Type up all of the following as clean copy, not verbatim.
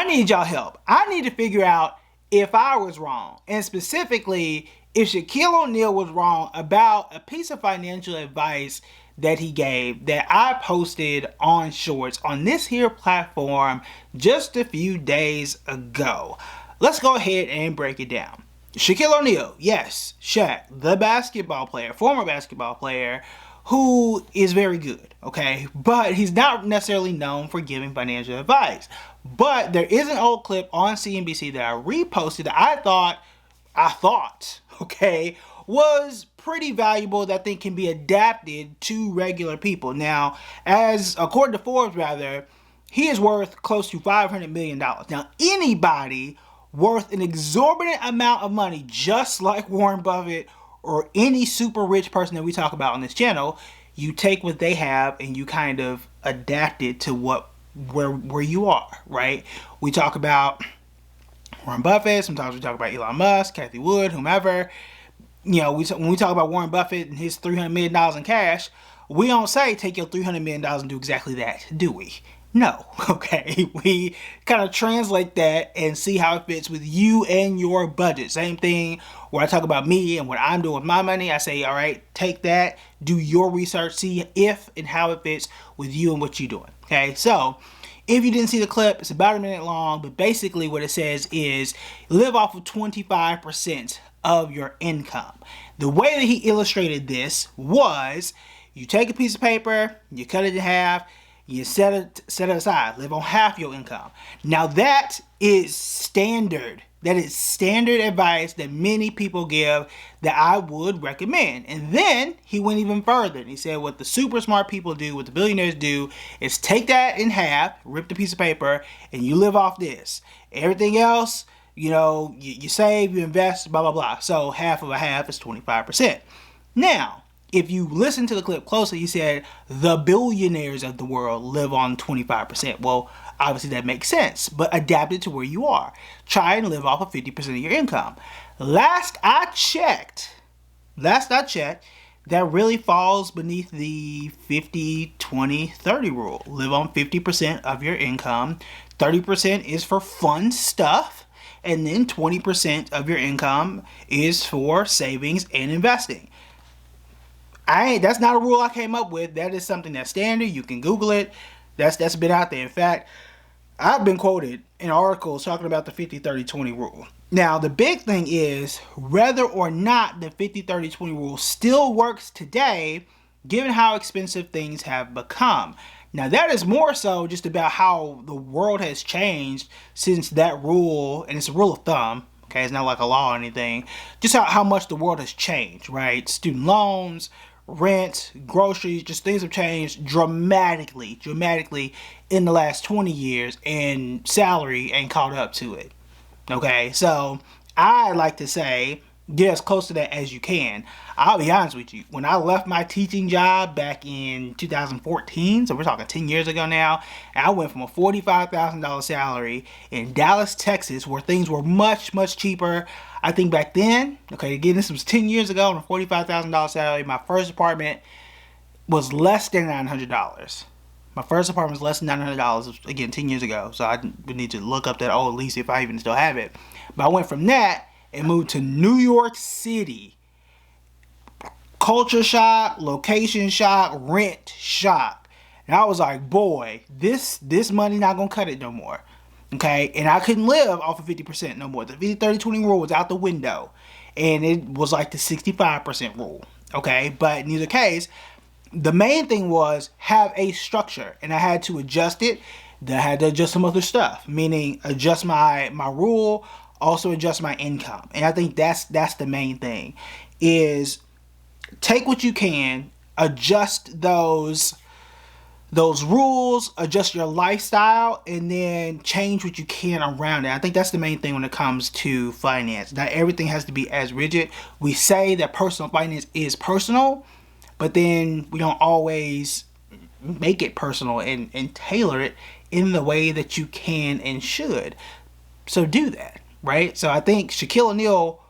need y'all help. I need to figure out if I was wrong, and specifically if Shaquille O'Neal was wrong about a piece of financial advice that he gave that I posted on Shorts on this here platform just a few days ago. Let's go ahead and break it down. Shaquille O'Neal, yes, Shaq, the basketball player, former basketball player, who is very good, okay? But he's not necessarily known for giving financial advice. But there is an old clip on CNBC that I reposted that I thought, okay, was pretty valuable, that I think can be adapted to regular people. Now, according to Forbes, he is worth close to $500 million. Now, anybody worth an exorbitant amount of money, just like Warren Buffett or any super rich person that we talk about on this channel, you take what they have and you kind of adapt it to where you are, right? We talk about Warren Buffett, sometimes we talk about Elon Musk, Cathie Wood, whomever. You know, when we talk about Warren Buffett and his $300 million in cash, we don't say take your $300 million and do exactly that, do we? No, okay? We kind of translate that and see how it fits with you and your budget. Same thing where I talk about me and what I'm doing with my money. I say, all right, take that, do your research, see if and how it fits with you and what you're doing, okay? So, if you didn't see the clip, it's about a minute long, but basically what it says is live off of 25% of your income. The way that he illustrated this was you take a piece of paper, you cut it in half, you set it aside, live on half your income. Now that is standard. That is standard advice that many people give that I would recommend. And then he went even further and he said what the super smart people do, what the billionaires do, is take that in half, rip the piece of paper, and you live off this. Everything else, you know, you save, you invest, blah, blah, blah. So half of a half is 25%. Now, if you listen to the clip closely, he said the billionaires of the world live on 25%. Well, obviously that makes sense, but adapt it to where you are. Try and live off of 50% of your income. Last I checked, that really falls beneath the 50, 20, 30 rule. Live on 50% of your income. 30% is for fun stuff. And then 20% of your income is for savings and investing. That's not a rule I came up with. That is something that's standard. You can Google it. That's been out there. In fact, I've been quoted in articles talking about the 50-30-20 rule. Now, the big thing is whether or not the 50-30-20 rule still works today, given how expensive things have become. Now, that is more so just about how the world has changed since that rule, and it's a rule of thumb, okay? It's not like a law or anything. Just how much the world has changed, right? Student loans, rent, groceries, just things have changed dramatically in the last 20 years, and salary ain't caught up to it. Okay, so I like to say get as close to that as you can. I'll be honest with you, when I left my teaching job back in 2014, so we're talking 10 years ago now, I went from a $45,000 salary in Dallas, Texas, where things were much, much cheaper. I think back then, okay, again, this was 10 years ago, on a $45,000 salary, my first apartment was less than $900. My first apartment was less than $900, again, 10 years ago, so I would need to look up that old lease if I even still have it. But I went from that and moved to New York City. Culture shock, location shock, rent shock. And I was like, boy, this money not gonna cut it no more. Okay, and I couldn't live off of 50% no more. The 50-30-20 rule was out the window. And it was like the 65% rule. Okay, but in either case, the main thing was have a structure. And I had to adjust it. I had to adjust some other stuff. Meaning adjust my rule, also adjust my income. And I think that's the main thing. Is take what you can, adjust those rules, adjust your lifestyle, and then change what you can around it. I think that's the main thing when it comes to finance. Not everything has to be as rigid. We say that personal finance is personal, but then we don't always make it personal and tailor it in the way that you can and should. So do that, right? So I think Shaquille O'Neal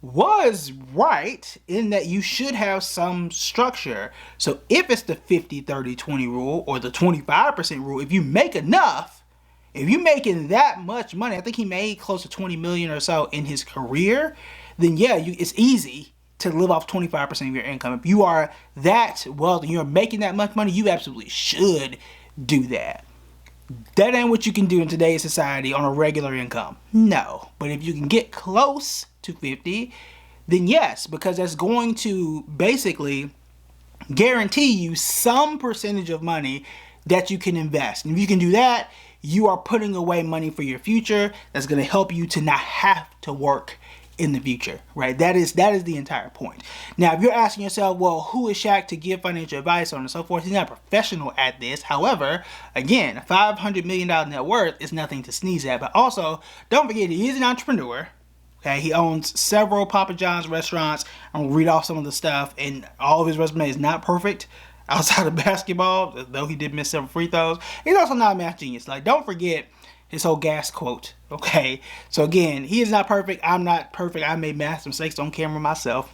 was right in that you should have some structure. So if it's the 50-30-20 rule or the 25% rule, if you make enough If you're making that much money, I think he made close to 20 million or so in his career, then yeah, it's easy to live off 25% of your income. If you are that wealthy, you're making that much money, you absolutely should do that. That ain't what you can do in today's society on a regular income. No. But if you can get close to 50, then yes, because that's going to basically guarantee you some percentage of money that you can invest. And if you can do that, you are putting away money for your future that's going to help you to not have to work in the future, right? That is the entire point. Now, if you're asking yourself, well, who is Shaq to give financial advice on and so forth? He's not a professional at this. However, again, a $500 million net worth is nothing to sneeze at. But also, don't forget, he is an entrepreneur. Okay, he owns several Papa John's restaurants. I'm gonna read off some of the stuff, and all of his resume is not perfect outside of basketball, though he did miss several free throws. He's also not a math genius. Like, don't forget his whole gas quote. Okay, so again, he is not perfect. I'm not perfect. I made math mistakes on camera myself.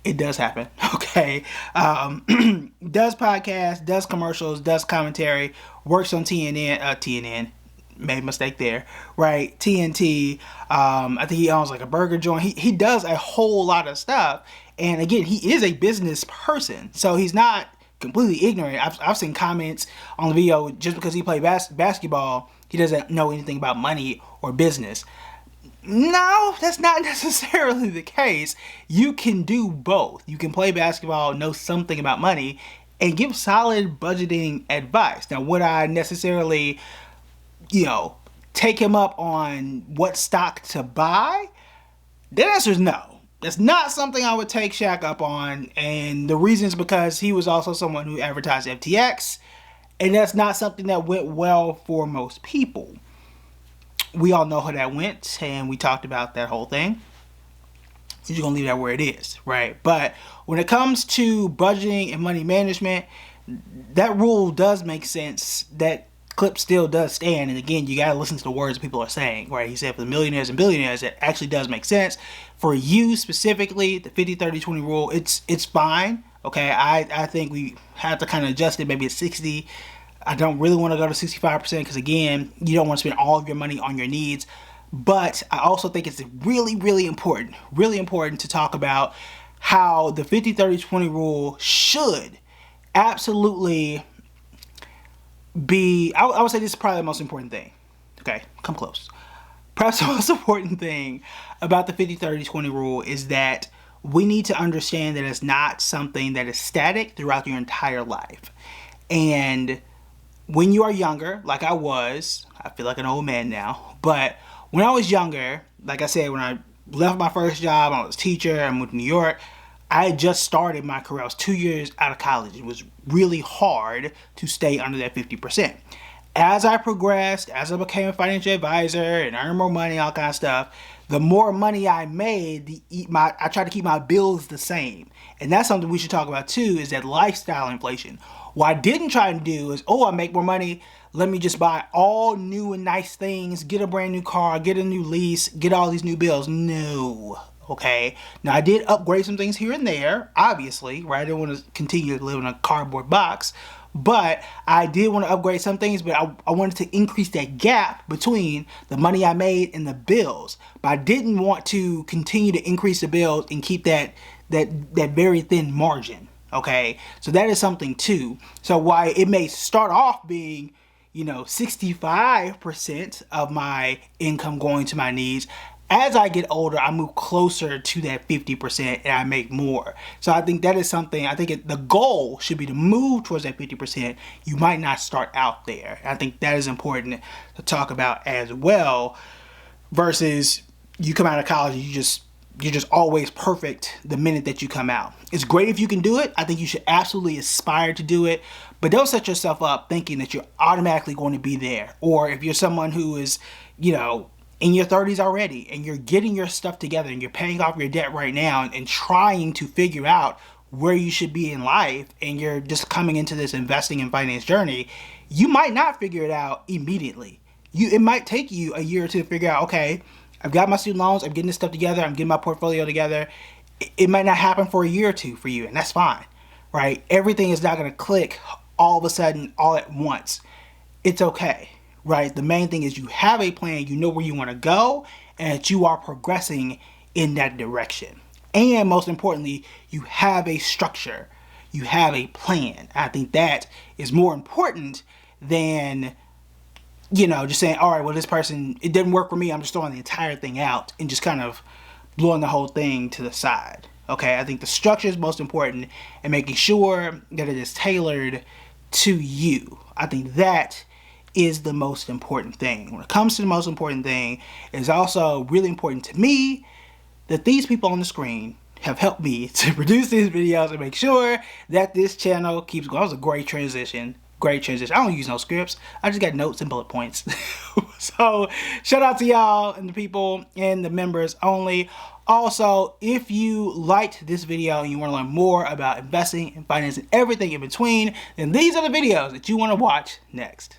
It does happen. Okay, does podcasts, does commercials, does commentary, works on TNN. Made a mistake there, right? TNT. I think he owns like a burger joint. He does a whole lot of stuff. And again, he is a business person, so he's not completely ignorant. I've seen comments on the video, just because he played basketball, he doesn't know anything about money or business. No, that's not necessarily the case. You can do both. You can play basketball, know something about money, and give solid budgeting advice. Now, would I necessarily, take him up on what stock to buy? The answer is no. That's not something I would take Shaq up on, and the reason is because he was also someone who advertised FTX, and that's not something that went well for most people. We all know how that went, and we talked about that whole thing. You're just gonna leave that where it is, right? But when it comes to budgeting and money management, that rule does make sense. That clip still does stand, and again, you gotta listen to the words people are saying, right? He said for the millionaires and billionaires, it actually does make sense. For you specifically, the 50-30-20 rule, it's fine. Okay, I think we have to kind of adjust it, maybe at 60. I don't really want to go to 65% because again, you don't want to spend all of your money on your needs. But I also think it's really, really important to talk about how the 50-30-20 rule should absolutely be, I would say this is probably the most important thing. Okay, come close. Perhaps the most important thing about the 50-30-20 rule is that we need to understand that it's not something that is static throughout your entire life. And when you are younger, like I was, I feel like an old man now, but when I was younger, like I said, when I left my first job, I was a teacher, I moved to New York, I had just started my career. I was 2 years out of college. It was really hard to stay under that 50%. As I progressed, as I became a financial advisor and earned more money, all kind of stuff, the more money I made, I tried to keep my bills the same. And that's something we should talk about too, is that lifestyle inflation. What I didn't try to do is, I make more money, let me just buy all new and nice things, get a brand new car, get a new lease, get all these new bills. No. Okay. Now, I did upgrade some things here and there, obviously, right? I didn't want to continue to live in a cardboard box, but I did want to upgrade some things, but I wanted to increase that gap between the money I made and the bills. But I didn't want to continue to increase the bills and keep that very thin margin. Okay. So that is something too. So why it may start off being, 65% of my income going to my needs, as I get older, I move closer to that 50% and I make more. So I think that is something, the goal should be to move towards that 50%. You might not start out there. I think that is important to talk about as well, versus you come out of college and you're just always perfect the minute that you come out. It's great if you can do it. I think you should absolutely aspire to do it, but don't set yourself up thinking that you're automatically going to be there. Or if you're someone who is, in your 30s already and you're getting your stuff together and you're paying off your debt right now and trying to figure out where you should be in life, and you're just coming into this investing and finance journey, you might not figure it out immediately. It might take you a year or two to figure out, okay, I've got my student loans, I'm getting this stuff together, I'm getting my portfolio together. It might not happen for a year or two for you, and that's fine, right? Everything is not going to click all of a sudden, all at once. It's okay, right? The main thing is you have a plan, you know where you want to go, and that you are progressing in that direction. And most importantly, you have a structure, you have a plan. I think that is more important than, you know, just saying, all right, well, this person, it didn't work for me, I'm just throwing the entire thing out and just kind of blowing the whole thing to the side. Okay, I think the structure is most important, and making sure that it is tailored to you. I think that is the most important thing. When it comes to the most important thing, it's also really important to me that these people on the screen have helped me to produce these videos and make sure that this channel keeps going. That was a great transition. Great transition. I don't use no scripts. I just got notes and bullet points. So shout out to y'all and the people and the members only. Also, if you liked this video and you want to learn more about investing and financing, everything in between, then these are the videos that you want to watch next.